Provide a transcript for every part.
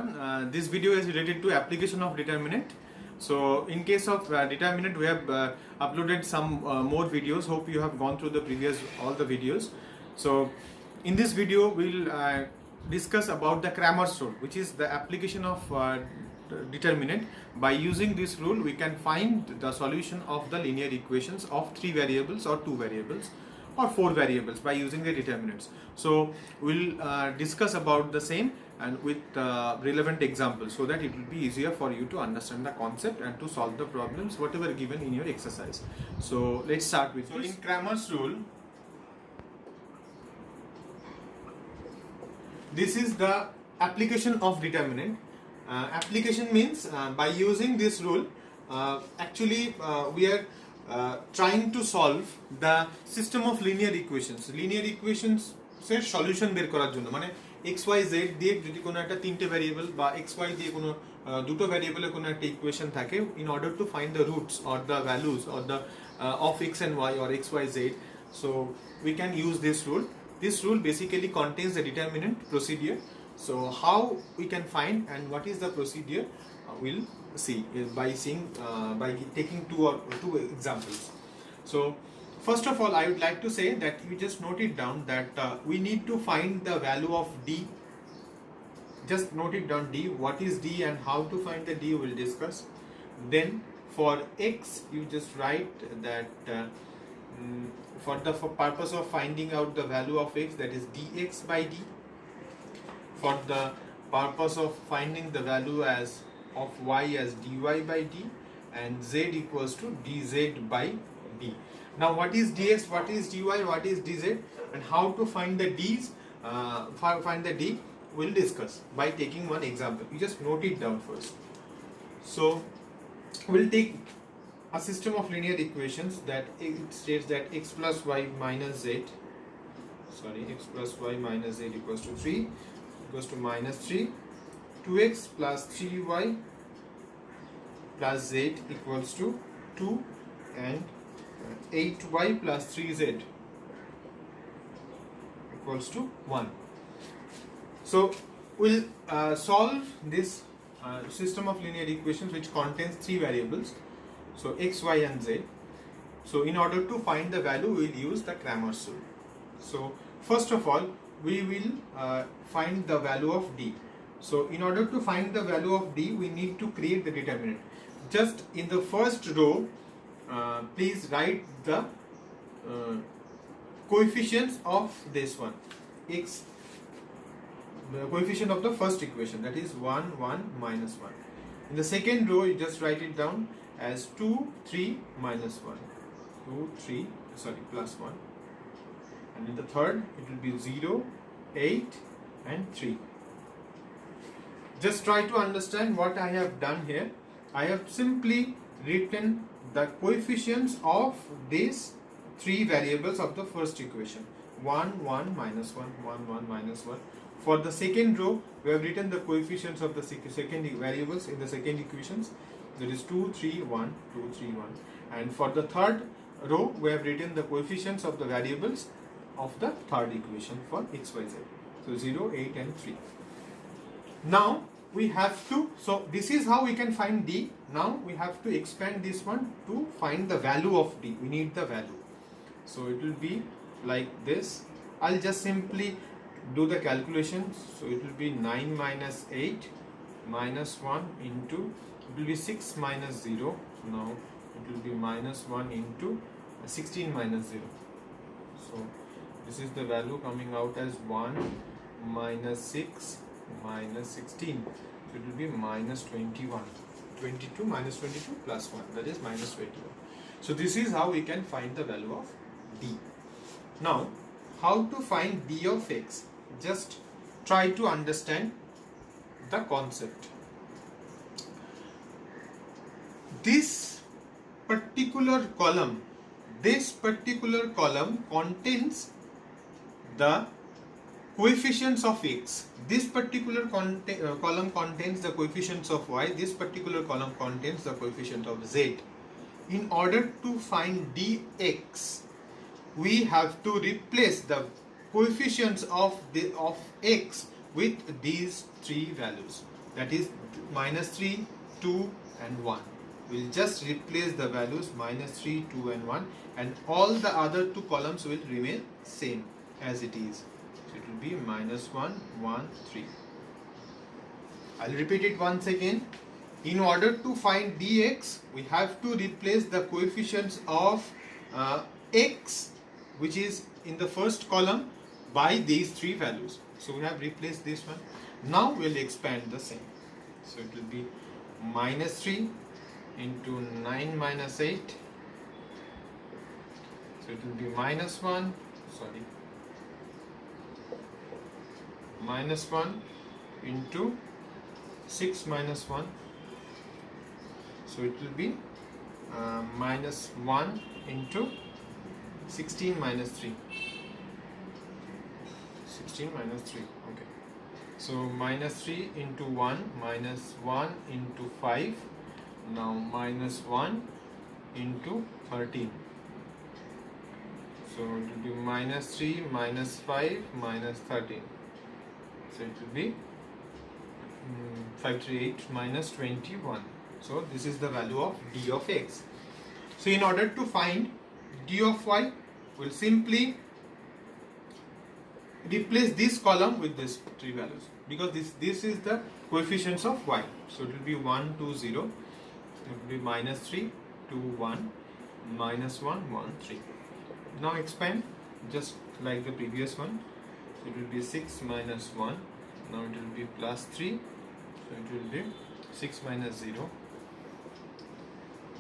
everyone. This video is related to application of determinant. So in case of determinant, we have uploaded some more videos. Hope you have gone through the previous all the videos. So in this video we'll discuss about the Cramer's rule, which is the application of determinant. By using this rule we can find the solution of the linear equations of 3 variables or 2 variables or 4 variables by using the determinants. So we'll discuss about the same and with relevant examples, so that it will be easier for you to understand the concept and to solve the problems whatever given in your exercise. So let's start with this. In Cramer's rule, this is the application of determinant. Application means by using this rule actually we are trying to solve the system of linear equations. Linear equations এর solution বের করার জন্য, মানে x y z দিয়ে যদি কোনো একটা তিনটে ভ্যারিয়েবল বা x y দিয়ে কোনো দুটো ভ্যারিয়েবলের কোনো একটা ইকুয়েশন থাকে, in order to find the roots or the values or the of x and y or x y z, so we can use this rule. This rule basically contains the determinant procedure. So how we can find and what is the procedure we'll see by taking two examples. So first of all, I would like to say that you just note it down that we need to find the value of d. Just note it down, d. What is d and how to find the d we'll discuss. Then for x, you just write that for purpose of finding out the value of x, that is dx by d. For the purpose of finding the value of y as dy by d, and z equals to dz by d. Now what is dx, what is dy, what is dz, and how to find the d's, find the d, we'll discuss by taking one example. You just note it down first. So we'll take a system of linear equations that it states that x plus y minus z, x plus y minus z equals to 3, equals to minus 3, 2x plus 3y plus z equals to 2, and 8y plus 3z equals to 1. So we'll solve this system of linear equations which contains 3 variables, so x, y and z. So in order to find the value, we'll use the Cramer's rule. So first of all, we will find the value of d. So in order to find the value of d, we need to create the determinant. Just in the first row, please write the coefficients of this one, x, the coefficient of the first equation, that is 1, 1, minus 1. In the second row, you just write it down as 2, 3, minus 1, 2, 3, plus 1. And in the third, it will be 0, 8, and 3. Just try to understand what I have done here. I have simply written the coefficients of these 3 variables of the first equation, 1, 1, minus 1, 1, 1, minus 1. For the second row, we have written the coefficients of the second variables in the second equations, that is 2, 3, 1, 2, 3, 1. And for the third row, we have written the coefficients of the variables of the third equation for x, y, z. So 0, 8 and 3. Now we have to, so this is how we can find d. Now we have to expand this one to find the value of d. We need the value. So it will be like this. I'll just simply do the calculations. So it will be 9 minus 8 minus 1 into, it will be 6 minus 0. Now it will be minus 1 into 16 minus 0. So this is the value coming out as 1 minus 6 minus 16. So it will be minus 21. 22 minus 22 plus 1, that is minus 21. So this is how we can find the value of d. Now how to find d of x? Just try to understand the concept. This particular column contains the coefficients of x. This particular column contains the coefficients of y. This particular column contains the coefficient of z. In order to find dx, we have to replace the coefficients of x with these 3 values. that is minus 3, 2 and 1. We'll just replace the values minus 3, 2 and 1, and all the other two columns will remain same as it is. So it will be minus 1, 1, 3. I'll repeat it once again. In order to find dx, we have to replace the coefficients of x, which is in the first column, by these three values. So we have replaced this one. Now we'll expand the same. So it will be minus 3 into 9 minus 8. So it will be minus 1, minus 1 into 6 minus 1. So it will be minus 1 into 16 minus 3. 16 minus 3. Okay. So minus 3 into 1, minus 1 into 5. Now minus 1 into 13. So it will be minus 3, minus 5, minus 13. So it will be 5, 3, 8, minus 21. So this is the value of d of x. So in order to find d of y, we'll simply replace this column with these three values, because this is the coefficients of y. So it will be 1, 2, 0. It will be minus 3, 2, 1, minus 1, 1, 3. Now expand just like the previous one. So it will be 6 minus 1. Now it will be plus 3. So it will be 6 minus 0.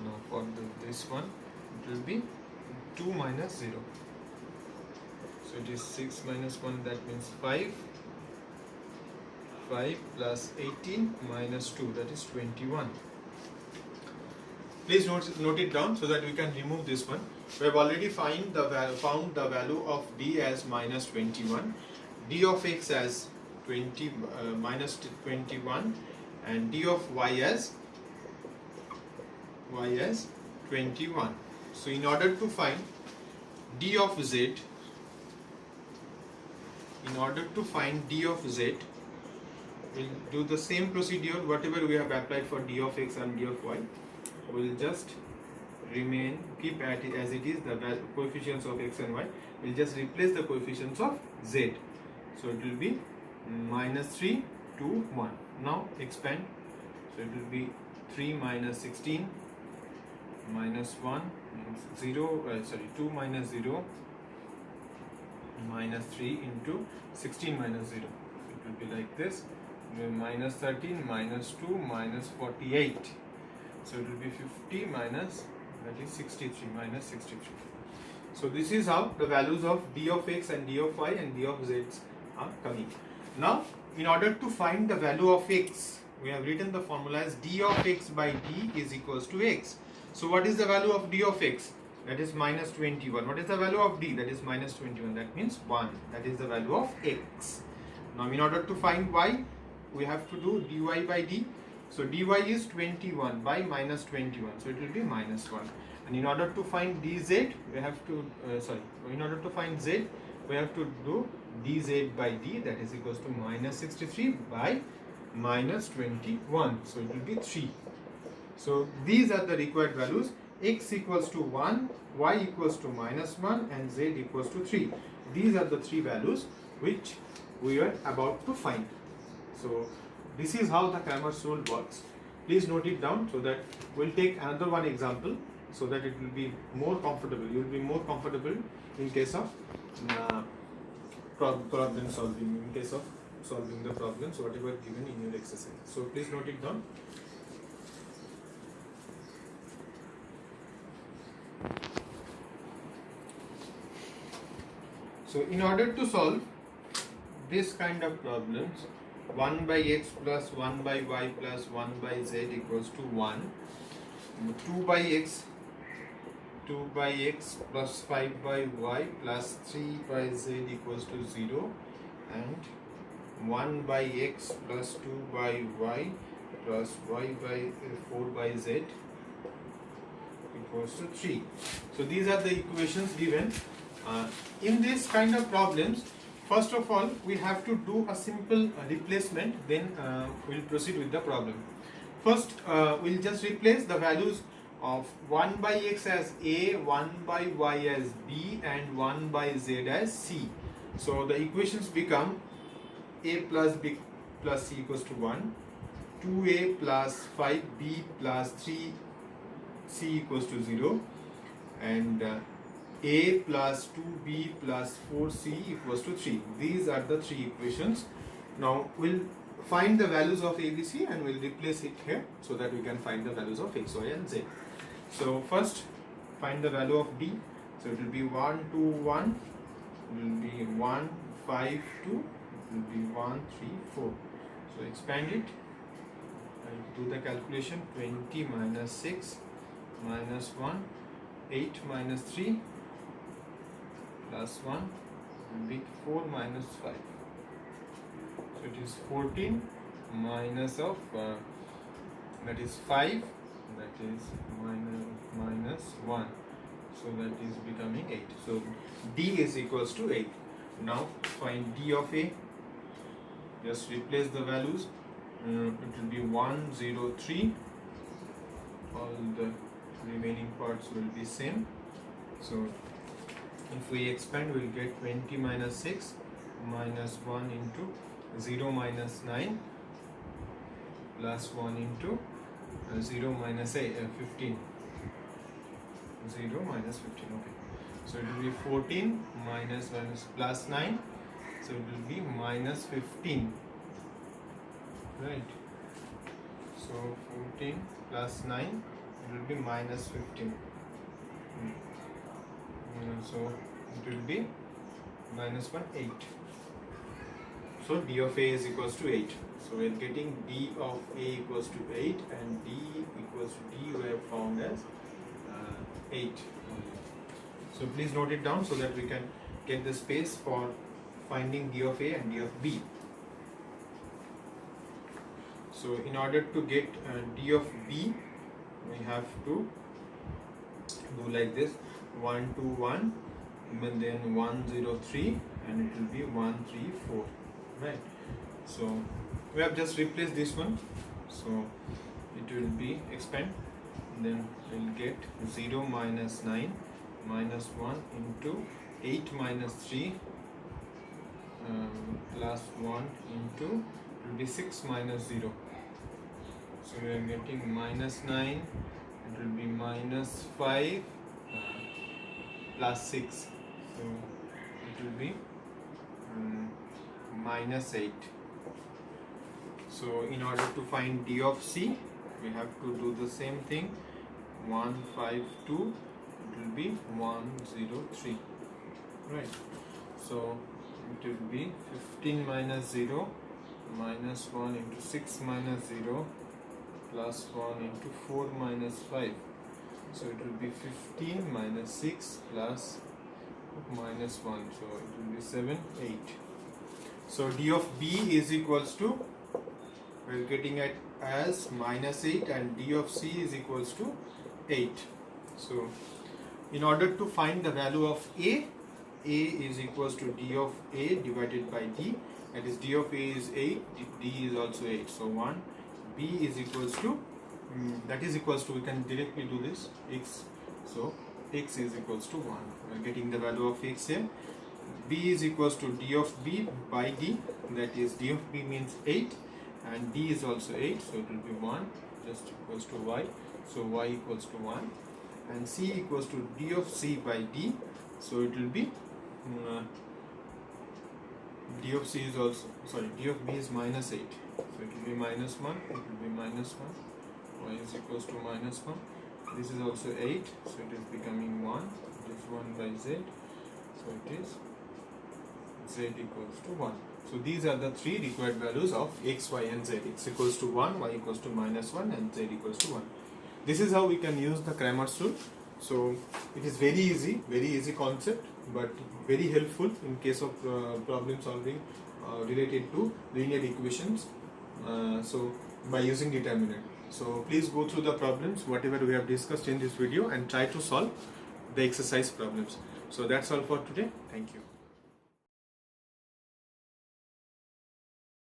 Now for this one, it will be 2 minus 0. So it is 6 minus 1, that means 5. 5 plus 18 minus 2, that is 21. Please note it down so that we can remove this one. We have already found the value of d as minus 21, d of x as minus 21, and d of y as 21. So in order to find d of z, we'll do the same procedure. Whatever we have applied for d of x and d of y, we'll just keep at it as it is, the coefficients of x and y. We'll just replace the coefficients of z. So it will be minus 3, 2, 1. Now expand. So it will be 3 minus 16 minus 1 0, 2 minus 0 minus 3 into 16 minus 0. It will be like this. Minus 13 minus 2 minus 48. So it will be 50 minus, that is 63, minus 63. So this is how the values of d of x and d of y and d of z are coming. Now in order to find the value of x, we have written the formula as d of x by d is equals to x. So what is the value of d of x? That is minus 21. What is the value of d? That is minus 21. That means 1. That is the value of x. Now in order to find y, we have to do dy by d. So dy is 21 by minus 21. So it will be minus 1. And in order to find dz, we have to, in order to find z, we have to do dz by d, that is equals to minus 63 by minus 21. So it will be 3. So these are the required values. X equals to 1, y equals to minus 1 and z equals to 3. These are the three values which we are about to find. So this is how the Cramer's rule works. Please note it down so that we'll take another one example so that it will be more comfortable. You will be more comfortable in case of problem solving, in case of solving the problems whatever given in your exercise. So please note it down. So in order to solve this kind of problems, 1 by x plus 1 by y plus 1 by z equals to 1, 2 by x plus 5 by y plus 3 by z equals to 0, and 1 by x plus 2 by y plus y by 4 by z equals to 3. So these are the equations given. In this kind of problems, first of all we have to do a simple replacement, then we'll proceed with the problem. First we'll just replace the values of 1 by x as a, 1 by y as b, and 1 by z as c. So the equations become a plus b plus c equals to 1, 2a plus 5b plus 3c equals to 0, and a plus 2b plus 4c equals to 3. These are the three equations. Now we'll find the values of a, b, c, and we'll replace it here so that we can find the values of x, y, and z. So first find the value of b. So it will be 1, 2, 1, it will be 1, 5, 2, it will be 1, 3, 4. So expand it and do the calculation. 20 minus 6 minus 1, 8 minus 3 plus 1 will be 4 minus 5. So it is 14 minus of that is 5, that is minus 1. So that is becoming 8. So D is equals to 8. Now find D of A. Just replace the values. It will be 1, 0, 3. All the remaining parts will be same. So if we expand, we'll get 20 minus 6 minus 1 into 0 minus 9 plus 1 into 0 minus 15. 0 minus 15. Okay. So it will be 14 minus plus 9. So it will be minus 15. Right. So 14 plus 9, it will be minus 15. So it will be minus 1, 8. So D of A is equals to 8. So we are getting D of A equals to 8 and D equals to D we have found as 8. So please note it down so that we can get the space for finding D of A and D of B. So in order to get D of B, we have to do like this: 1, 2, 1, and then 1, 0, 3, and it will be 1, 3, 4. Right. So we have just replaced this one. So it will be expand. Then we'll get 0 minus 9 minus 1 into 8 minus 3 plus 1 into it will be 6 minus 0. So we are getting minus 9, it will be minus 5 plus 6. So it will be minus 8. So in order to find D of C, we have to do the same thing. 1, 5, 2, it will be 1, 0, 3. Right. So it will be 15 minus 0 minus 1 into 6 minus 0 plus 1 into 4 minus 5. So it will be 15 minus 6 plus minus 1. So it will be 7, 8. So D of B is equals to, we are getting it as minus 8, and D of C is equals to 8. So in order to find the value of A is equals to D of A divided by D, that is D of A is 8, D is also 8. So 1, B is equals to, that is equals to, we can directly do this, X. So X is equals to 1. We are getting the value of X here. B is equals to D of B by D, that is D of B means 8, and D is also 8, so it will be 1 just equals to Y. So Y equals to 1, and C equals to D of C by D, so it will be D of C is also, sorry, D of B is minus 8, so it will be minus 1, it will be minus 1, Y is equals to minus 1, this is also 8, so it is becoming 1, it is 1 by Z, so it is Z equals to 1. So these are the three required values of X, Y, and Z. X equals to 1, Y equals to minus 1, and Z equals to 1. This is how we can use the Cramer's rule. So it is very easy concept, but very helpful in case of problem solving related to linear equations. So by using determinant. So please go through the problems, whatever we have discussed in this video, and try to solve the exercise problems. So that's all for today. Thank you.